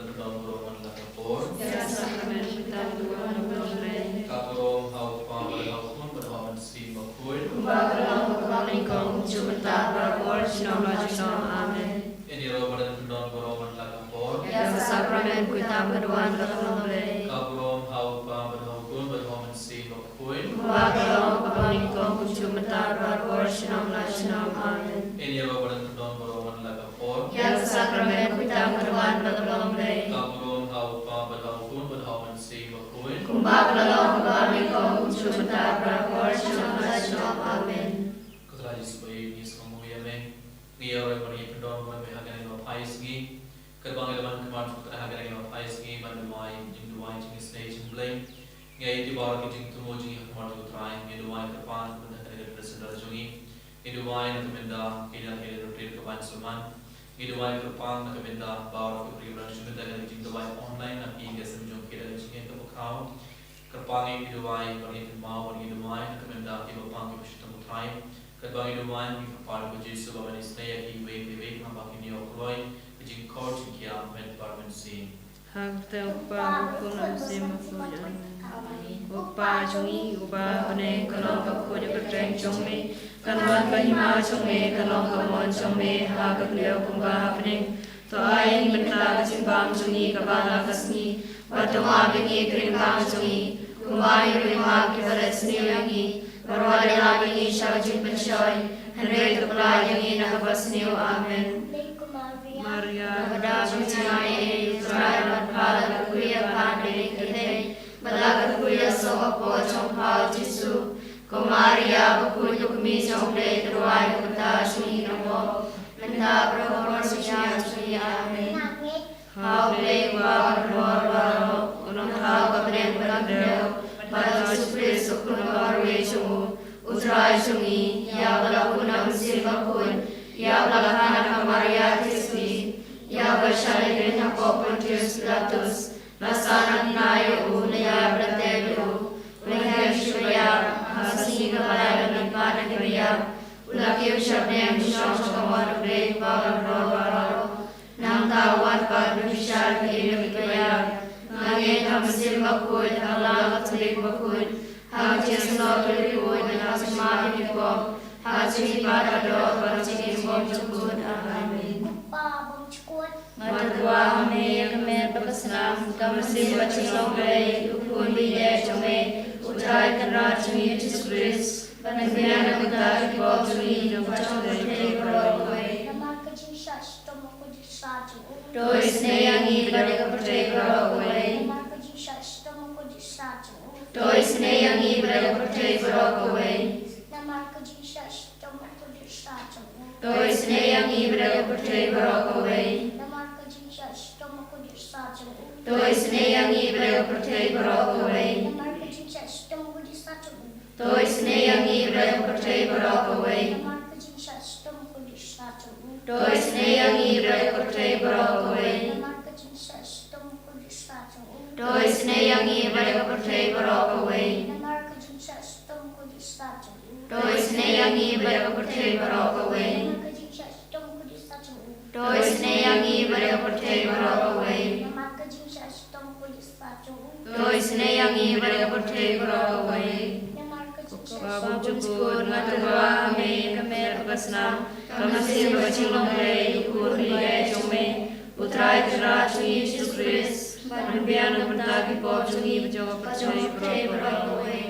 badan kedong roman la kapor. Ya sakramen kita berdua berdoa. Kaporo hau pa pada hau pun pada hau si makul. Bagaimana kembali kau cuma berdoa sinom sinom amin. Ini ro badan kedong roman la kapor. Ya sakramen kita berdua berdoa. Kaporo hau pa pada hau pun pada hau si makul. Bagaimana kembali kau cuma berdoa sinom sinom amin. Ini ro badan kedong roman la kapor. Ya sakramen kita berdua berdoa. Kaporo hau pa pada hau pun pada hau si makul. Bagaimana kembali kau cuma berdoa sinom sinom amin. Ketelah supaya ni semua yang orang beri pendorong bagi hakikat yang payah segi. Kerbang elemen kemarin kita hakikat yang payah segi banduai jingduai jingis stage blank. Ngai di bawah kita jingtumo jingi kemarin kita try ngai kerpan benda hakikat presenter jungi. Ngai nak benda kita hakikat rotate keban suman. Ngai kerpan nak benda bawah kita beri berjumpa dengan jingduai online nak hingga semjung kita jingi kebukau. Kerpan ngai beri mau ngai nak benda kita pang kita kita try. Kerbang iduman di kepala Yesus bapa niscaya iwe mabak ini okloi kejing kor cikia med parmensi. Hak terupa kuna sema kuja. Upa jungi uba bane kalong kakuja kerjeng jongme kanwan kahima jongme kalong kamon jongme hak kelio kumba bane to ayin benta kasimbang jungi kabala kasni batoma bengi krimbang jungi kumbai rimha kibaresni yangi Barwari lagi syajin penshoy, Henry kepala yang ini nakapasniu amin. Maria, pada suciai Israel pada kuya pandai kita, belaga kuya soha po chongpao Yesu. Ko Maria bakuyo kami chongde terwai kata suni namo, benda berhormat suci amin. Hau play wa waro, unang hau kabren berandeo. Pada supri sukun barwe sungu, utrai sungi, ya balakunam silmakun, ya balakana Maria Kristi, ya bersyari dengan Pontius Pilatus, lasanan nayo unaya bertelu, ulangnya syurya, hasini kepala dan pada kiriya, ulaki usyapnya syong kamar break baro, nang tawat pada bisyar kiri kaya. Angin hamsil makut, Allah katulik makut, hajis no tulikut, hasim mahi dikom, hasim pada do, hasim bom cukut, amin. Matua hame kemer berkesenam, kamersi bacilong gay, ukun bide jome, utrai kenrat jumi Yesus Kristus, penegrian kita dibawa jumi, jumpa jumi beroloi. Dois neyangi pada kepercayaan beroloi. Dois neyangi pada kepercayaan beroloi. Dois neyangi pada kepercayaan beroloi. Dois neyangi pada kepercayaan beroloi. Dois neyangi pada kepercayaan beroloi. Dois neyangi pada kepercayaan beroloi. Dois neyangi pada kepercayaan beroloi. Dois neyangi pada kepercayaan beroloi. Dois neyangi pada kepercayaan beroloi. Dois neyangi pada kepercayaan beroloi. Babam cukur ngatua me kemer kesna kamasi bacilong lei ukur liye jome utrai kera cungi Yesus Kristus panbian bertagi pop cungi bejawa percaya beroloi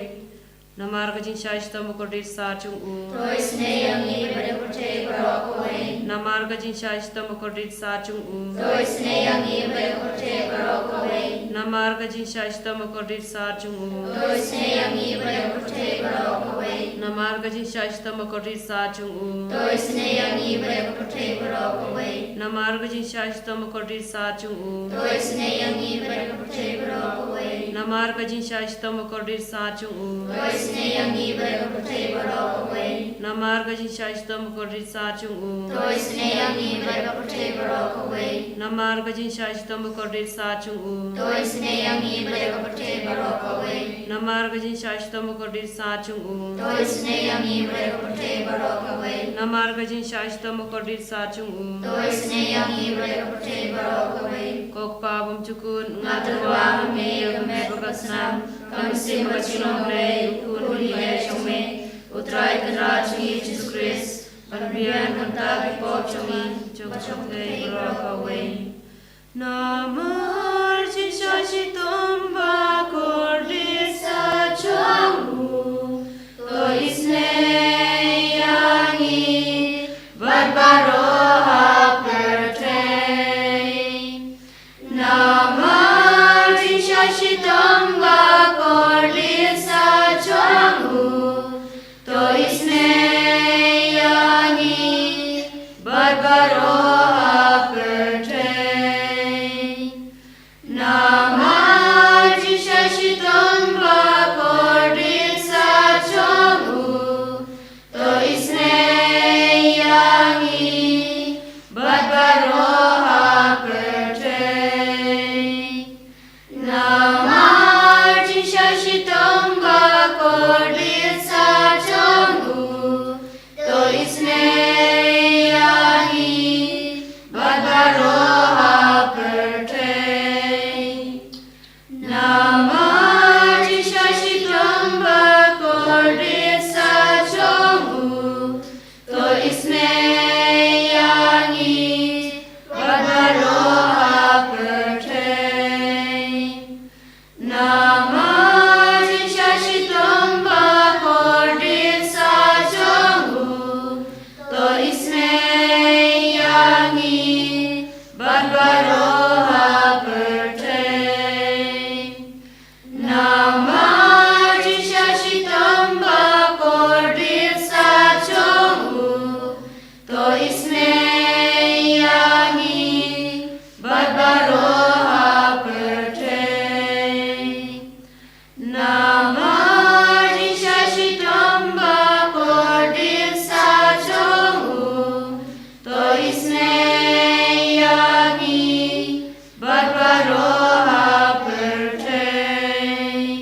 namar kajing syaista mukordir sarjung u Dois neyangi pada percaya beroloi namar kajing syaista mukordir sarjung u Dois neyangi pada percaya beroloi namar kajing syaista mukordir sarjung u Dois neyangi pada percaya beroloi namar kajing syaista mukordir sarjung u Dois neyangi pada percaya beroloi namar kajing syaista mukordir sarjung u Dois neyangi pada percaya beroloi namar kajing syaista mukordir sarjung u Dois neyangi pada percaya beroloi namar kajing syaista mukordir sarjung u Dois neyangi pada percaya beroloi namar kajing syaista mukordir sarjung u Dois neyangi pada percaya beroloi namar kajing syaista mukordir sarjung u Dois neyangi pada percaya beroloi namar kajing syaista mukordir sarjung u Dois neyangi pada percaya beroloi ko Kokpa bumjukun ngaterwa me kame bakasnam kamse macilong rei ukun hiye chome utrai kanra chungi Jesus Christ panbian kanta kipop chungi chok tei roka way namar chisha chitomba kordisa chongu to isne yangi barbaroha pertain namar chisha chitomba kordisa chongu to isne yangi barbaroha pertain namar chisha chitomba kordisa chongu to isne yangi barbaroha pertain namar chisha chitomba kordisa chongu to isne yangi barbaroha pertain namar chisha chitomba kordisa chongu to isne yangi barbaroha pertain namar chisha chitomba kordisa chongu to isne yangi barbaroha pertain namar chisha chitomba kordisa chongu to isne yangi barbaroha pertain namar chisha chitomba kordisa chongu to isne yangi barbaroha pertain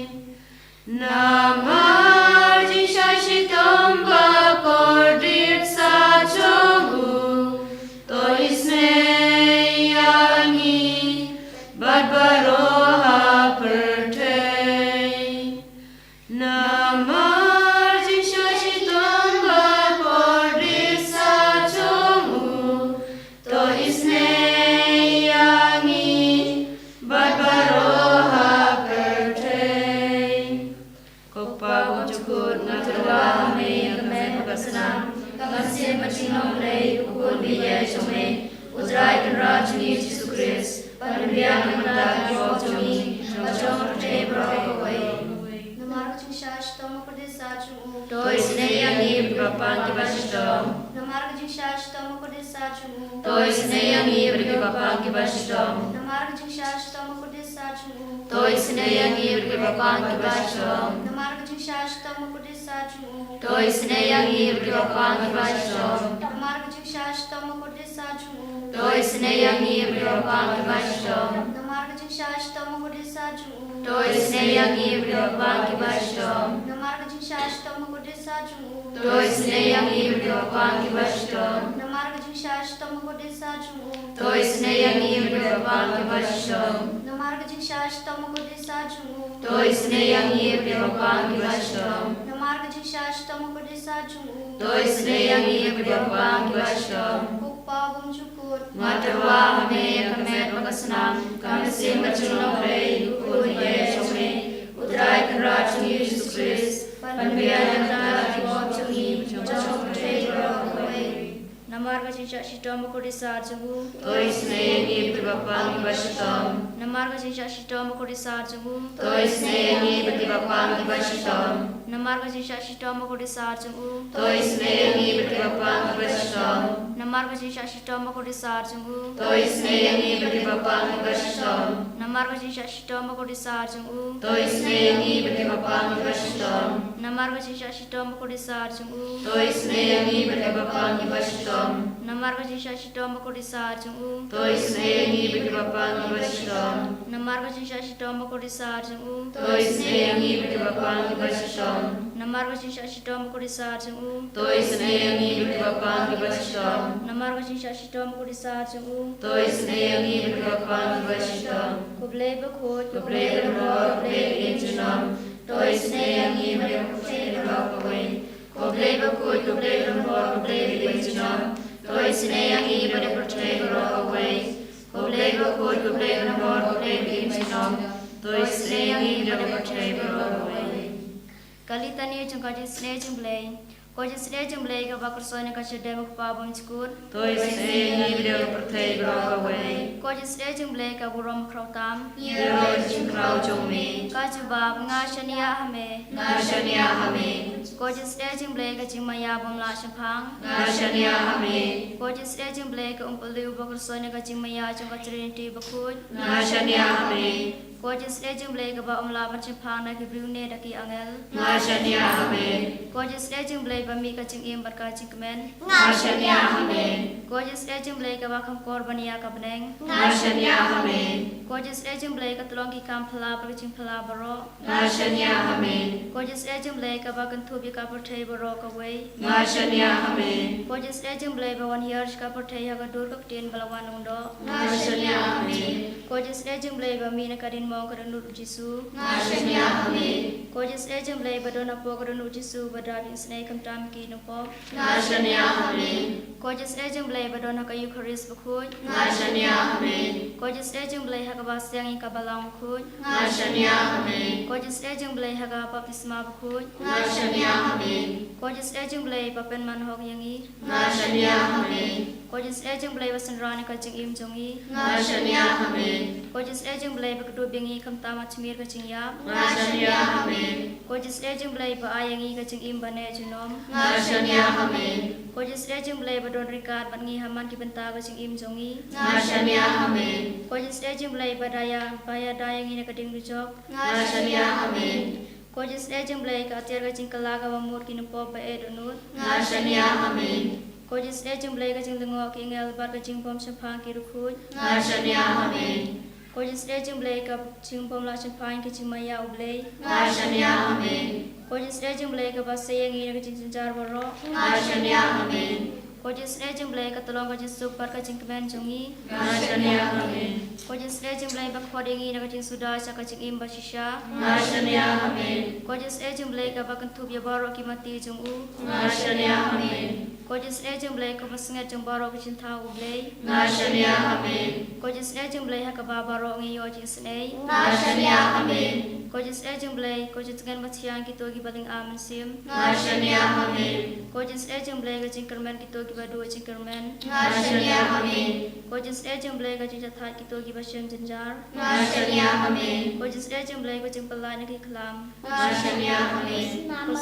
namar chisha chitomba kordisa chongu to isne yangi barbaroha pertain namar chisha chitomba kordisa chongu to isne yangi barbaroha pertain Kokpa bumjukun ngaterwa me kame bakasnam kamse macilong rei ukun hiye chome utrai kanra chungi Jesus Christ panbian kanta kipop chungi chok tei roka way Namar chisha chitomba kordisa chongu to isne yangi bapa kibashtom namar chisha chitomba kordisa chongu to isne yangi bapa kibashtom namar chisha chitomba kordisa chongu to isne yangi bapa kibashtom namar chisha chitomba kordisa chongu to isne yangi bapa kibashtom namar chisha chitomba kordisa chongu to isne yangi bapa kibashtom namar chisha chitomba kordisa chongu to isne yangi bapa kibashtom namar chisha chitomba kordisa chongu to isne yangi bapa kibashtom namar chisha chitomba kordisa chongu to isne yangi bapa kibashtom namar chisha chitomba kordisa chongu to isne yangi bapa kibashtom namar chisha chitomba kordisa chongu to isne yangi bapa kibashtom Kokpa bumjukun ngaterwa me kame bakasnam kamse macilong rei ukun hiye chome utrai kanra chungi Jesus Christ panbian kanta kipop chungi chok tei roka way namar chisha chitomba kordisa chongu to isne yangi bapa kibashtom namar chisha chitomba kordisa chongu to isne yangi bapa kibashtom namar chisha chitomba kordisa chongu to isne yangi bapa kibashtom namar chisha chitomba kordisa chongu to isne yangi bapa kibashtom namar chisha chitomba kordisa chongu to isne yangi bapa kibashtom namar chisha chitomba kordisa chongu to isne yangi bapa kibashtom namar chisha chitomba kordisa chongu to isne yangi bapa kibashtom Namar ko siya shitoma ko risar jung u. Tôi senangi berbapa kibasistom. Namar ko siya shitoma ko risar jung u. Tôi senangi berbapa kibasistom. Namar ko siya shitoma ko risar jung u. Tôi senangi berbapa kibasistom. Kublay bakut, Kublay berbapa kublay injunom. Tôi senangi berbapa kublay. Kublay bakut kublay berbapa kublay injunom. Tôi senangi berbapa kublay. Kublay bakut kublay berbapa kublay injunom. Tôi senangi berbapa kublay. Kalita ni jung kaji sne jung blay. Ko jung sne jung blay ka bakar soine ka shede mak pa bom chkur. Tôi senangi berbapa kublay. Ko jung sne jung blay ka burom krautam. Yero jingkrau jongmi. Ka jubab nga shania hame. Ngashania hame. Ko jung sne jung blay ka jingmaya bom la shaphang. Ngashania hame. Ko jung sne jung blay ka umpaliu bakar soine ka jingmaya jung ka trinity bakut. Ngashania hame. Ko jung sne jung blay ka ba umla ban shaphang na ki brune da ki angel. Ngashania hame. Ko jung sne jung blay ba mi ka jing im bar ka jing kemen. Ngashania hame. Ko jung sne jung blay ka ba kham kor bania ka beneng. Ngashania hame. Ko jung sne jung blay ka tulong ki kam phala bar jing phala baro. Ngashania hame. Ko jung sne jung blay ka ba kan thu bi ka par thei baro ka wei. Ngashania hame. Ko jung sne jung blay ba 1 year ka par thei ha ka dur ka tin balawan undo. Ngashania hame. Ko jung sne jung blay ba mi na ka din mo ka nu jisu. Ngashania hame. Ko jung sne jung blay ba don apo ka nu jisu ba da bin sne kam tam ki no po. Ngashania hame. Ko jung sne jung blay ba don ha ka eucharist ba khut. Ngashania hame. Ko jung sne jung blay ha ka ba siang i ka balang khut. Ngashania hame. Ko jung sne jung blay ha ka baptisma ba khut. Ngashania hame. Ko jung sne jung blay ba pen man hok yang i. Ngashania hame. Ko jung sne jung blay ba sanrani ka jing im jong i. Ngashania hame. Ko jung sne jung blay ba kadu bingi kam ta ma chmir ka jing yap. Ngashania hame. Ko jung sne jung blay ba ayang i ka jing im ba ne junom. Ngashania hame. Ko jung sne jung blay ba don rikat ban ngi haman ki benta ka jing im jong i. Ngashania hame. Ko jung sne jung blay ba daya dayang i na ka ding rujok. Ngashania hame. Ko jung sne jung blay ka atir ka jing kala ka ba mur ki no po ba e donut. Ngashania hame. Ko jung sne jung blay ka jing lengo ki ngel bar ka jing pom shaphang ki rukhut. Ngashania hame. Ko jung sne jung blay ka jing pom la shaphang ki jing maya ublay. Ngashania hame. Ko jung sne jung blay ka ba sayang i na ka jing sanjar baro. Ngashania hame. Ko jung sne jung blay ka tolong ka jing sup bar ka jing kemen jong i. Ngashania hame. Ko jung sne jung blay ba khoding i na ka jing suda sa ka jing im ba shisha. Ngashania hame. Ko jung sne jung blay ka ba kan thup ya baro ki mati jong u. Ngashania hame. Ko jung sne jung blay ka ba snget jong baro ka jing tha ublay. Ngashania hame. Ko jung sne jung blay ha ka ba baro ngi yo jing sne. Ngashania hame. Ko jung sne jung blay ko jung ngan ma chiang ki to ki baling aman sim. Ngashania hame. Ko jung sne jung blay ka jing kermen ki to ki ba du jing kermen. Ngashania hame. Ko jung sne jung blay ka jing thathat ki to ki ba shem janjar. Ngashania hame. Ko jung sne jung blay ko jing palai na ki khlam. Ngashania hame. Nama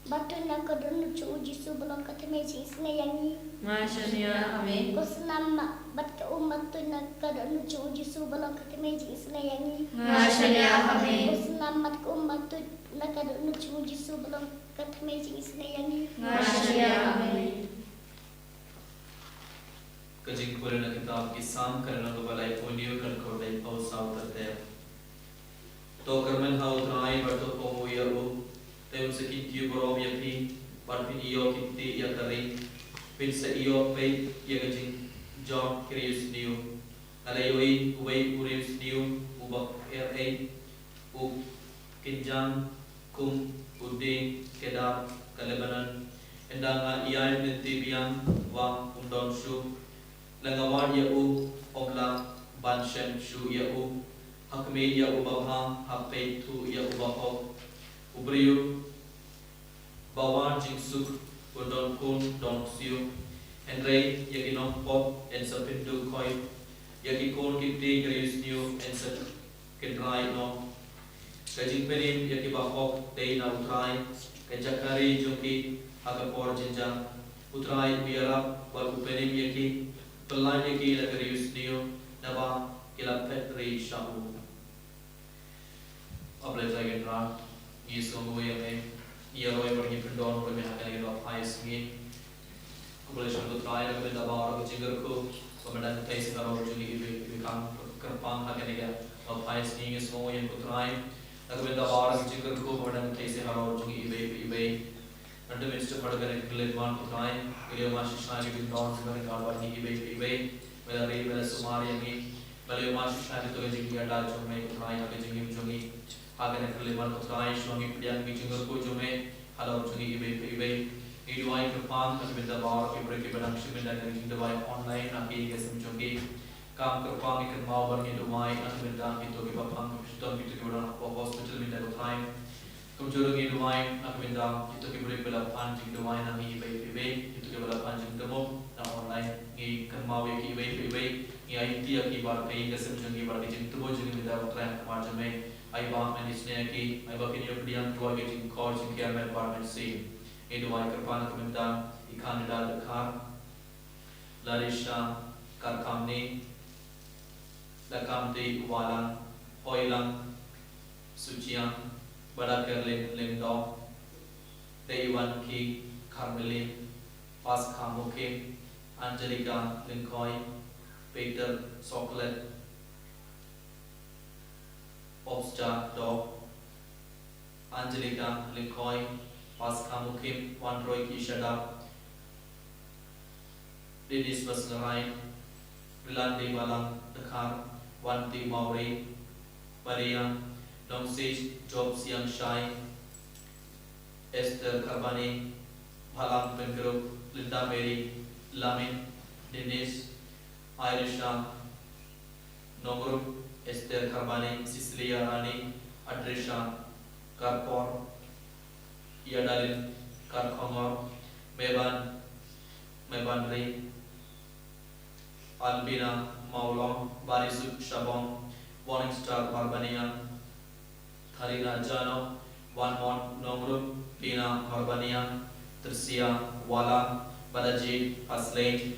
batu nak kedun cu jisu belum ketemu sini yang ni. Ngashania hame. Kus nama bat ke umat tu nak kedun cu jisu belum ketemu sini yang ni. Ngashania hame. Kus nama ke umat tu nak kedun cu jisu belum ketemu sini yang ni. Ngashania hame. Kajing kulen na kitab kisam karena kebalai punyu kan korban pausau terte. To kermen hau trai berto pomo ya u. Tem sekin tiu borom ya pi. Barpin iyo kinti ya kari. Pin se iyo pe ya kajing John Kirius New. Alayoi uwei Kirius New ubak ra u kinjang kum uding kedar kalebanan. Endanga iyai nanti biang wang undon shu. Langawan ya u ogla banshen shu ya u hakme ya u babha hape tu ya u baho ubriyu bawan jingsuk undon kun don siu enrei ya ginom pop en sapindu koi ya gikon kiti krius new en sap kedrai no kajing perin ya ki bahok dei na utrai kajakari jungki akapor jenjang utrai biarap wal upenim ya ki pelanya ki la krius new naba kila petri shahu able lagi dra Yesus ngoye me ia roy pergi pendon roy me hakan ilo pais ngi kubule shundu trai la benda ba ro jinger ko pemandang tai singaro juni ibe kam kerpang hagenega pais ni semua yang putrai agenda bar jingker ko badan kaise haro jungi ibe under minister padagan kelemahan putrai kelio masih shani bin don sebagai kawan ni ibe melari mela sumari yang kelio masih shani tu jingi ada jungi putrai agak jingi jungi agak kelemahan putrai suami pedian jingker ko jungi halo jungi ibe Iduai kerpang agenda bar ibre ke badan shimenda dengan iduai online nanti kesem jungi काम करपांग इकन मावर के दुमाई अंतर्गत हितो के बपांग पिछतों हितो के बड़ा हॉस्पिटल में तक उठाएं कमजोरों के दुमाई अंतर्गत हितो के बड़े बला पांच दुमाई ना ही बे हितो के बला पांच दमो ना ऑनलाइन ये करमावे की बे ये आईटी की बात कही कसम जंगी बात की जिन तो जंगी में तक उठाएं हमारे जमे आई बात में इसने की आई बात की न्यूक्लियर दुआ के जिन कॉल जिन केयर में डिपार्टमेंट से ये दुआई करपांग अंतर्गत इकान डाल रखा लारिशा कारखाने lakam di walang oilang suciang badakar lengdong deiwan ki karmelin pas kamuke Angelica Lincoy Peter Sokolet Obsta Dog Angelica Lincoy pas kamuke Wanroy ki shada Dennis Basnarai Rilandi walang dekar Wanti Mauri, Maria, Nongsis, Job Siang Shai, Esther Karbani, Bhalam Pengrup, Linda Mary, Lamin, Dennis, Irisha, Nogrup, Esther Karbani, Cecilia Rani, Adrisha, Karpor, Yadalin, Karkhomor, Meban Ri, Albina, Maulong, Barisuk Shabong, Warning Star Marbanian, Tharina Jano, One Mon Nongrum, Pina Marbanian, Tersia, Wala, Balaji, Aslain,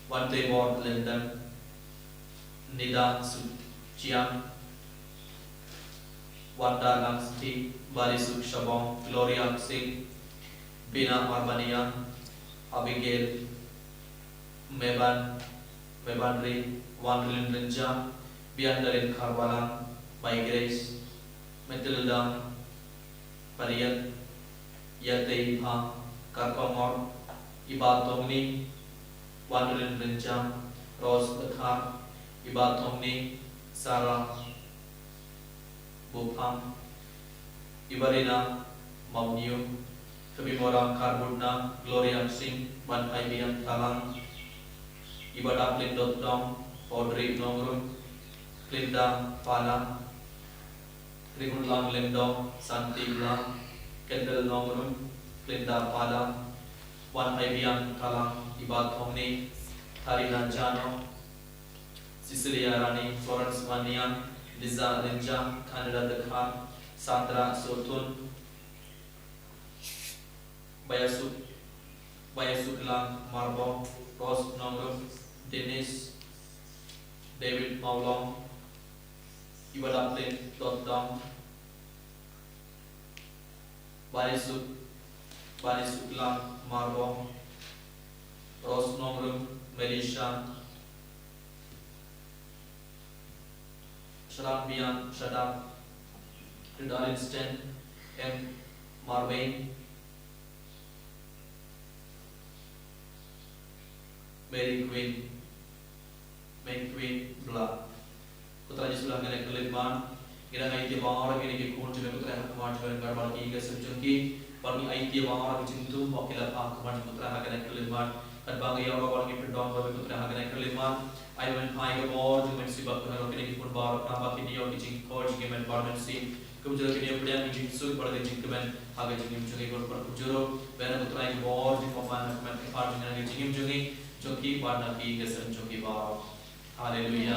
One Tebor Linden, Nida Suchian, Wanda Langsti, Barisuk Shabong, Gloria Singh, Pina Marbanian, Abigail, Mebanri, Wandelin Renja, Biandarin Karwalang, by Grace, Matilda, Mariat, Yate Pa, Karkomor, Ibatongni, Wandelin Renja, Rose Bathar, Ibatongni, Sarah, Bupam, Ibarina, Mauniu, Kabimorang Karbudna, Gloria Singh, Ban Ibian Talang, Ibadah Lindot Dong, Audrey Nongrum, Linda Pala, Rigunlang Lindong, Santi Blang, Kendall Nongrum, Linda Pala, Wan Ibian Talang, Ibat Homni, Tarina Jano, Cecilia Rani, Florence Manian, Liza Linja, Canada Dekhan, Sandra Sotun, Bayasuklang Marbo, Rose Nongrum, Dennis, David Maulong, Ibadaplin Dotdong, Barisuklang Marbong, Rose Nongrum, Melisha, Sharambian Shadab, Ridalinston, M. Marvain, Mary Queen, Blah. Putra Yesus langgan kelima, kira IT bawah kini kikun juga putra hakmat juga karban kini kesejungki, parmi IT bawah kecintu, wakil hakmat putra hakkan kelima, kan bangga orang orang ini pendong bagi putra hakkan kelima, ayam pai kebor juga mesti bakal orang kini kikun bawah, kenapa kini orang kicing kor juga men parmen si, kemudian kini pilihan kicing sulit pada kicing kemen, hakkan kicing juga ikut berkujuro, benar putra kebor juga paman kemen kepar dengan kicing juga. Joki pada ki kesan joki bawah. Haleluya.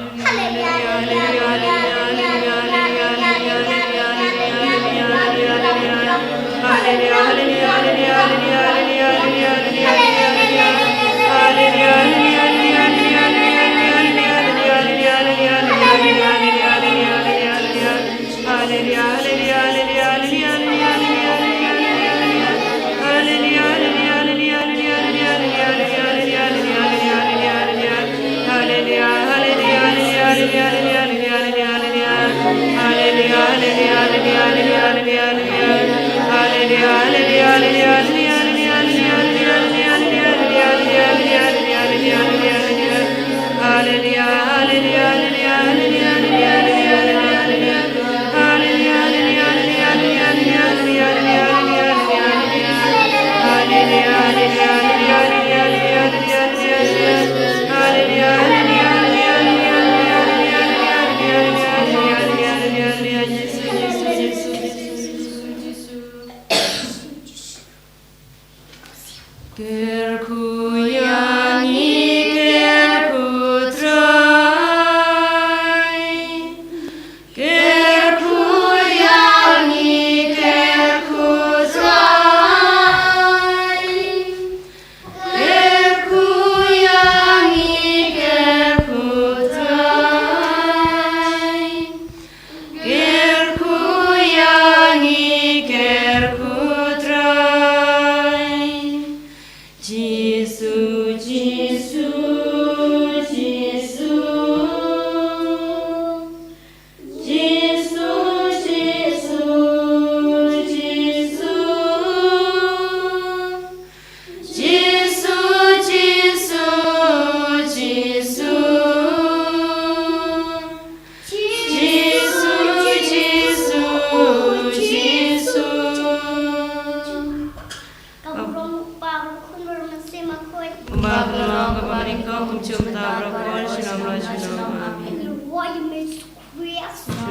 Hallelujah.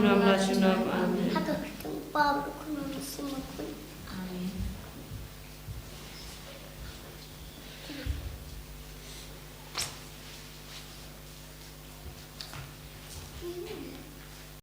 Chunam la chunam